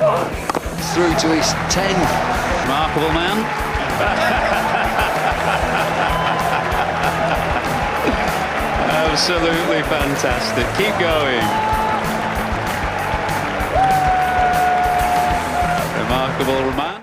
through to his 10th. Remarkable man. Absolutely fantastic. Keep going. Remarkable man.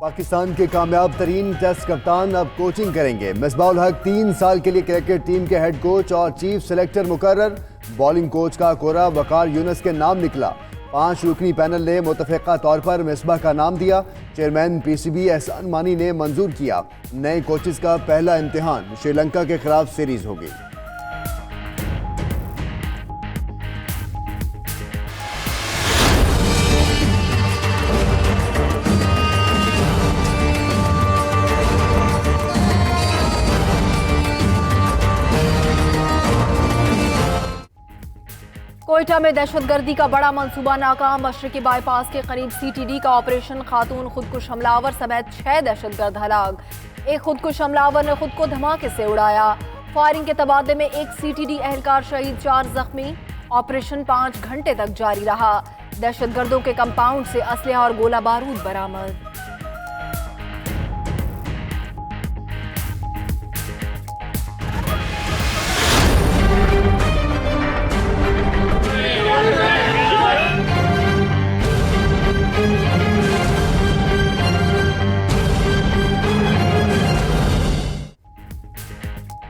Pakistan के कामयाब तरीन test कप्तान अब कोचिंग करेंगे। मिसबाहुल हक 3 साल के लिए क्रिकेट टीम के हेड कोच और चीफ सेलेक्टर मुकर्रर। बॉलिंग कोच का कोरा वकार यूनुस के नाम निकला। 5 रुकनी पैनल ने मुतफ़िक़ा तौर पर मिसबाह का नाम दिया। चेयरमैन पीसीबी एहसान मानी ने मंजूर किया। नए कोचेस का पहला इम्तिहान श्रीलंका के खिलाफ सीरीज होगी। कोयटा में दहशतगर्दी का बड़ा मंसूबा नाकाम। मशरकी बाईपास के करीब सीटीडी का ऑपरेशन। खातून खुदकुश हमलावर समेत 6 दहशतगर्द हलाक। एक खुदकुश हमलावर ने खुद को धमाके से उड़ाया। फायरिंग के तबादले में एक सीटीडी एहलकार शहीद, 4 जख्मी। ऑपरेशन 5 घंटे तक जारी रहा। दहशतगर्दों के कंपाउंड से असलहा और गोला बारूद बरामद।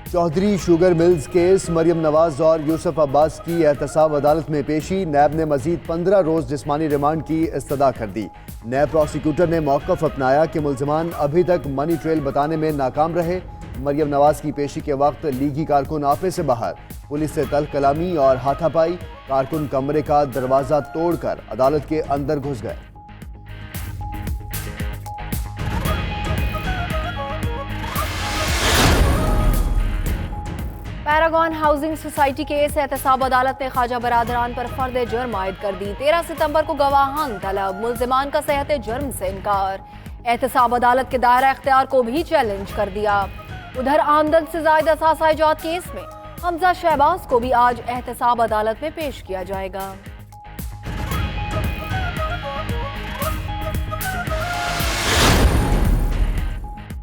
Chaudhry sugar mills case, Maryam Nawaz और यूसुफ अब्बास की एहतसाब अदालत में पेशी। नैब ने मजीद 15 रोज जिस्मानी रिमांड की इस्तदा कर दी। नैब प्रोसिक्यूटर ने मौक़िफ़ अपनाया कि मुल्ज़िमान अभी तक मनी ट्रेल बताने में नाकाम रहे। मरियम नवाज की पेशी के वक्त लीगी कारकुन आपे से बाहर, पुलिस से तल्ख कलामी और हाथापाई। कारकुन कमरे का दरवाज़ा तोड़कर अदालत के अंदर घुस गए। पैरागॉन हाउसिंग सोसाइटी केस, एहतसाब अदालत ने ख्वाजा बरादरान पर फर्द जुर्म आयद कर दी। 13 सितंबर को गवाहान तलब, मुल्जिमान का सेहत जुर्म से इनकार। एहतसाब अदालत के दायरा इख्तियार को भी चैलेंज कर दिया। उधर आमदन से जायद असासा इजाद केस में हमजा शहबाज को भी आज एहतसाब अदालत में पेश किया जाएगा।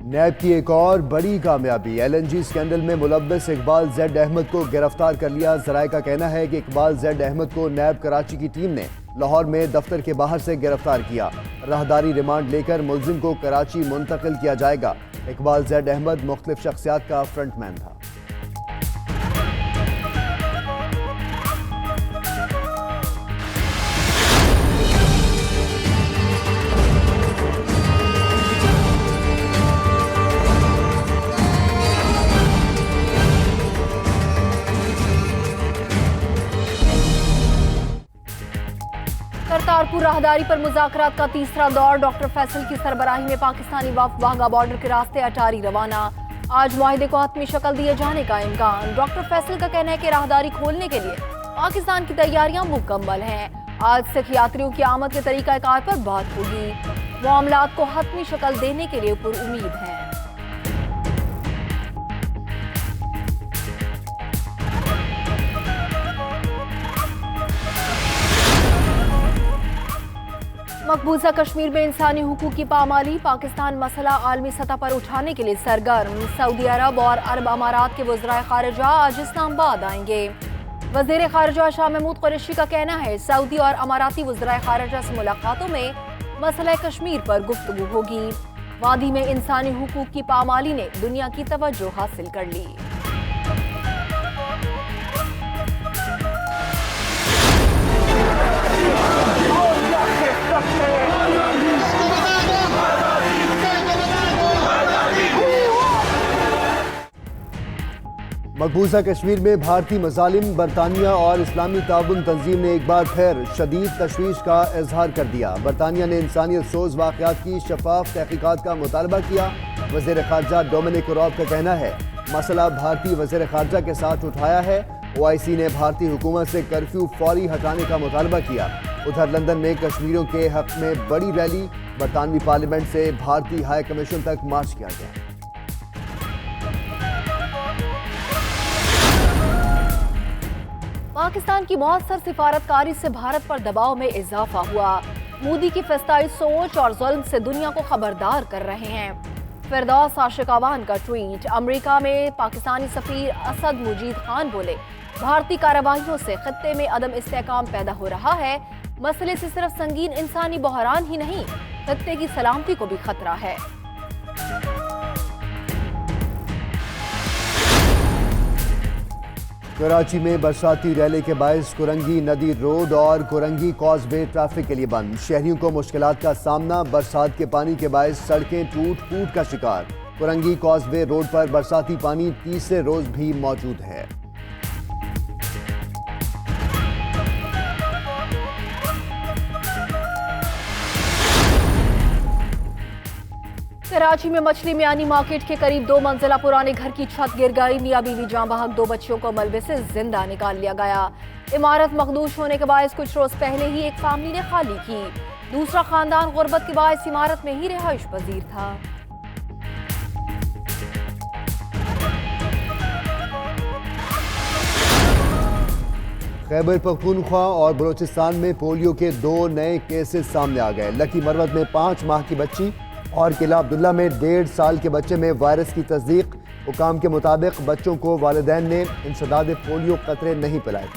नैब की एक और बड़ी कामयाबी, LNG स्कैंडल में मुलव्वस इकबाल जेड अहमद को गिरफ्तार कर लिया। जराये का कहना है कि इकबाल जेड अहमद को नैब कराची की टीम ने लाहौर में दफ्तर के बाहर से गिरफ्तार किया। राहदारी रिमांड लेकर मुल्जिम को कराची मुंतकिल किया जाएगा। इकबाल जेड अहमद मुख्तलिफ शख्सियात का फ्रंटमैन था। करतारपुर राहदारी पर मुज़ाकरात का तीसरा दौर। डॉक्टर फैसल की सरबराही में पाकिस्तानी वफ़द वाघा बॉर्डर के रास्ते अटारी रवाना। आज मुआहिदे को हतमी शक्ल दिए जाने का इम्कान। डॉक्टर फैसल का कहना है कि राहदारी खोलने के लिए पाकिस्तान की तैयारियां मुकम्मल हैं। आज से यात्रियों की आमद के तरीक़ाकार पर बात होगी। मामलात को हतमी शक्ल देने के लिए पुरुम्मीद हैं। मकबूजा कश्मीर में इंसानी हुकूक की पामाली। पाकिस्तान मसला आलमी सतह पर उठाने के लिए सरगर्म। सऊदी अरब और अरब अमारात के वज़राए खारिजा आज इस्लामाबाद आएंगे। वज़ीर खारिजा शाह महमूद कुरैशी का कहना है सऊदी और अमाराती वज़राए खारिजा से मुलाकातों में मसला कश्मीर पर गुफ्तगू होगी। वादी में इंसानी हुकूक की पामाली ने दुनिया की तवज्जो हासिल कर ली। मकबूजा कश्मीर में भारतीय मज़ालिम, बरतानिया और इस्लामी ताउन तंजीम ने एक बार फिर शदीद तशवीश का इजहार कर दिया। बरतानिया ने इंसानियत सोज वाक़यात की शफाफ तहकीकात का मुतालबा किया। वज़ीर ख़ारजा डोमिनिक रॉब का कहना है मसला भारतीय वज़ीर ख़ारजा के साथ उठाया है। OIC ने भारतीय हुकूमत से कर्फ्यू फौरी हटाने का मुतालबा किया। उधर लंदन में कश्मीरियों के हक में बड़ी रैली। बरतानवी पार्लियामेंट से भारतीय हाई कमीशन तक मार्च किया गया। पाकिस्तान की मौसर सिफारतकारी से भारत पर दबाव में इजाफा हुआ। मोदी की फैसलाई सोच और जुल्म से दुनिया को खबरदार कर रहे हैं। फिरदौस आशिक अवान का ट्वीट। अमेरिका में पाकिस्तानी सफीर असद मुजीद खान बोले, भारतीय कार्रवाइयों से खत्ते में अदम इस्तेहकाम पैदा हो रहा है। मसले से सिर्फ संगीन इंसानी बहरान ही नहीं, खत्ते की सलामती को भी खतरा है। कराची में बरसाती रैली के बायस कुरंगी नदी रोड और कुरंगी कॉजवे ट्रैफिक के लिए बंद। शहरियों को मुश्किलात का सामना। बरसात के पानी के बायस सड़कें टूट फूट का शिकार। कुरंगी कॉजवे रोड पर बरसाती पानी तीसरे रोज भी मौजूद है। कराची में मछली मियानी मार्केट के करीब 2 मंजिला पुराने घर की छत गिर गई। मियां बीवी जान बहक 2 बच्चियों को मलबे से जिंदा निकाल लिया गया। इमारत मखदूश होने के बायस कुछ रोज पहले ही एक फैमिली ने खाली की। दूसरा खानदान गुर्बत के बायस इमारत में ही रिहाइश पजीर था। खैबर पख्तूनख्वा और बलोचिस्तान में पोलियो के 2 नए केसेस सामने आ गए। लकी मरवत में 5 माह की बच्ची और किला अब्दुल्ला में 1.5 साल के बच्चे में वायरस की तस्दीक। हुकाम के मुताबिक बच्चों को वालिदैन ने इंसदाद पोलियो कतरे नहीं पिलाए।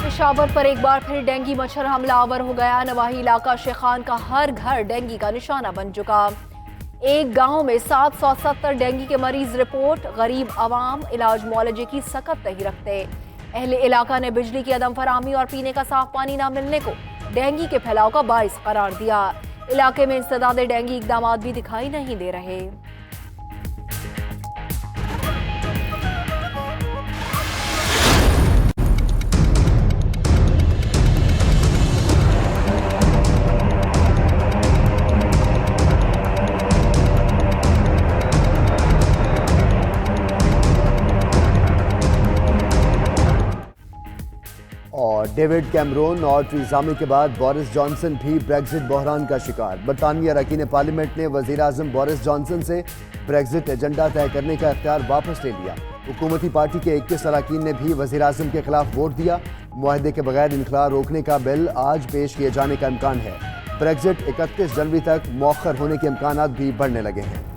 पेशावर पर एक बार फिर डेंगी मच्छर हमलावर हो गया। नवाही इलाका शेखान का हर घर डेंगी का निशाना बन चुका। एक गांव में 770 डेंगी के मरीज रिपोर्ट। गरीब आवाम इलाज मुआलजे की सकत नहीं रखते। अहले इलाका ने बिजली की अदम फरामी और पीने का साफ पानी न मिलने को डेंगी के फैलाव का बाइस करार दिया। इलाके में इंसदाद डेंगी इकदाम भी दिखाई नहीं दे रहे। और डेविड कैमरून और टेरेसा मे के बाद बोरिस जॉनसन भी ब्रेक्जिट बहरान का शिकार। बरतानिया अरकान पार्लियामेंट ने वज़ीर आज़म बोरिस जॉनसन से ब्रेक्जिट एजेंडा तय करने का इख्तियार वापस ले लिया। हुकूमती पार्टी के 21 अरकान ने भी वज़ीर आज़म के खिलाफ वोट दिया। मुआहदे के बगैर इनखला रोकने का बिल आज पेश किए जाने का इम्कान है। ब्रेक्जिट 31 जनवरी तक मौखर होने के इम्कान भी बढ़ने लगे हैं।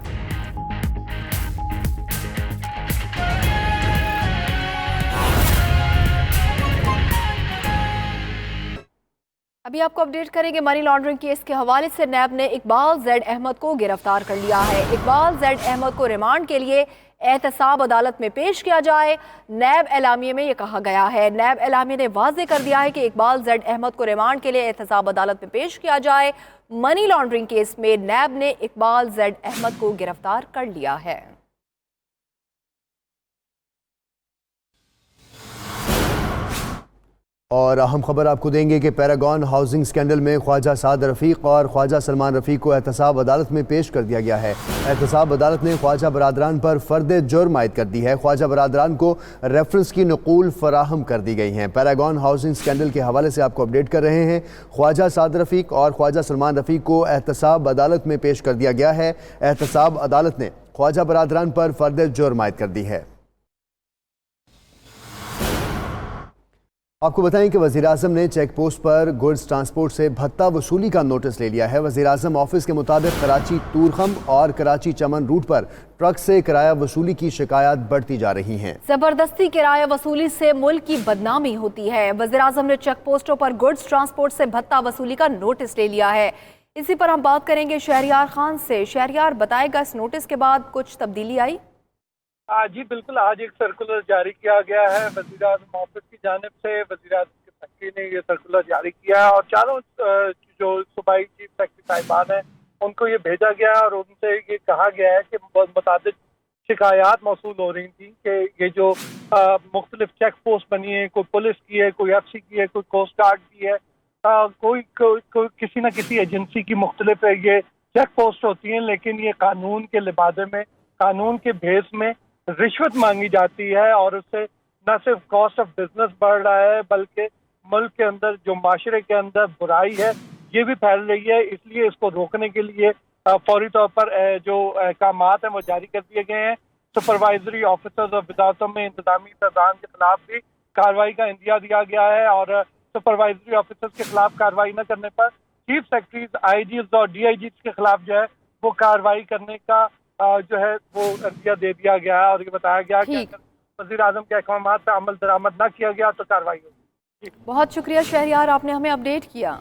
अभी आपको अपडेट करेंगे मनी लॉन्ड्रिंग केस के हवाले से। नैब ने इकबाल जैद अहमद को गिरफ्तार कर लिया है। इकबाल जैद अहमद को रिमांड के लिए एहतसाब अदालत में पेश किया जाए। नैब एलामिया में यह कहा गया है। नैब एलामिया ने वाज़ेह कर दिया है कि इकबाल जैद अहमद को रिमांड के लिए एहतसाब अदालत में पेश किया जाए। मनी लॉन्ड्रिंग केस में नैब ने इकबाल जैद अहमद को गिरफ्तार कर लिया है। और अहम खबर आपको देंगे कि पैरागॉन हाउसिंग स्कैंडल में ख्वाजा साद रफ़ीक और ख्वाजा सलमान रफ़ीक को एहतसाब अदालत में पेश कर दिया गया है। एहतसाब अदालत ने ख्वाजा बरादरान पर फ़र्द जुर्म आयद कर दी है। ख्वाजा बरादरान को रेफरेंस की नकूल फराहम कर दी गई हैं। पैरागॉन हाउसिंग स्कैंडल के हवाले से आपको अपडेट कर रहे हैं। ख्वाजा साद रफ़ीक और ख्वाजा सलमान रफ़ीक को एहतसाब अदालत में पेश कर दिया गया है। एहतसाब अदालत ने ख्वाजा बरादरान पर फ़र्द जुर्म आयद कर दी है। आपको बताएं कि वज़ीर-ए-आज़म ने चेक पोस्ट पर गुड्स ट्रांसपोर्ट से भत्ता वसूली का नोटिस ले लिया है। वज़ीर-ए-आज़म ऑफिस के मुताबिक कराची तूरखम और कराची चमन रूट पर ट्रक से किराया वसूली की शिकायत बढ़ती जा रही हैं। जबरदस्ती किराया वसूली से मुल्क की बदनामी होती है। वज़ीर-ए-आज़म ने चेक पोस्टों पर गुड्स ट्रांसपोर्ट से भत्ता वसूली का नोटिस ले लिया है। इसी पर हम बात करेंगे शहरियार खान से। शहरियार, बताएगा इस नोटिस के बाद कुछ तब्दीली आई? जी बिल्कुल, आज एक सर्कुलर जारी किया गया है वज़ीर आज़म ऑफिस की जानिब से। वज़ीर आज़म के सेक्रेटरी ने ये सर्कुलर जारी किया है और चारों जो सूबाई चीफ सेक्रेटरी साहिबान हैं उनको ये भेजा गया है और उनसे ये कहा गया है कि मुताबिक शिकायत मौसूल हो रही थी कि ये जो मुख्तलिफ चेक पोस्ट बनी है, कोई पुलिस की है, कोई FC की है, कोई कोस्ट गार्ड की है, कोई किसी न किसी एजेंसी की मुख्तलिफ ये चेक पोस्ट होती हैं, लेकिन ये कानून के लिबादे में, कानून के भेस में रिश्वत मांगी जाती है और उससे न सिर्फ कॉस्ट ऑफ बिजनेस बढ़ रहा है बल्कि मुल्क के अंदर जो माशरे के अंदर बुराई है, ये भी फैल रही है। इसलिए इसको रोकने के लिए फौरी तौर पर जो अहकाम हैं वो जारी कर दिए गए हैं। सुपरवाइजरी ऑफिसर्स और वजारतों में इंतजामी इंतजाम के खिलाफ भी कार्रवाई का इंदिया दिया गया है और सुपरवाइजरी ऑफिसर्स के खिलाफ कार्रवाई न करने पर चीफ सेक्रेटरीज, आईजीज और डीआईजीज के खिलाफ जो है वो कार्रवाई करने का जो है वो इंदिया दे दिया गया है और ये बताया गया कि अगर वज़ीर आज़म के अहकामात पर अमल दरामद न किया गया तो कार्रवाई होगी। बहुत शुक्रिया शहरियार, आपने हमें अपडेट किया।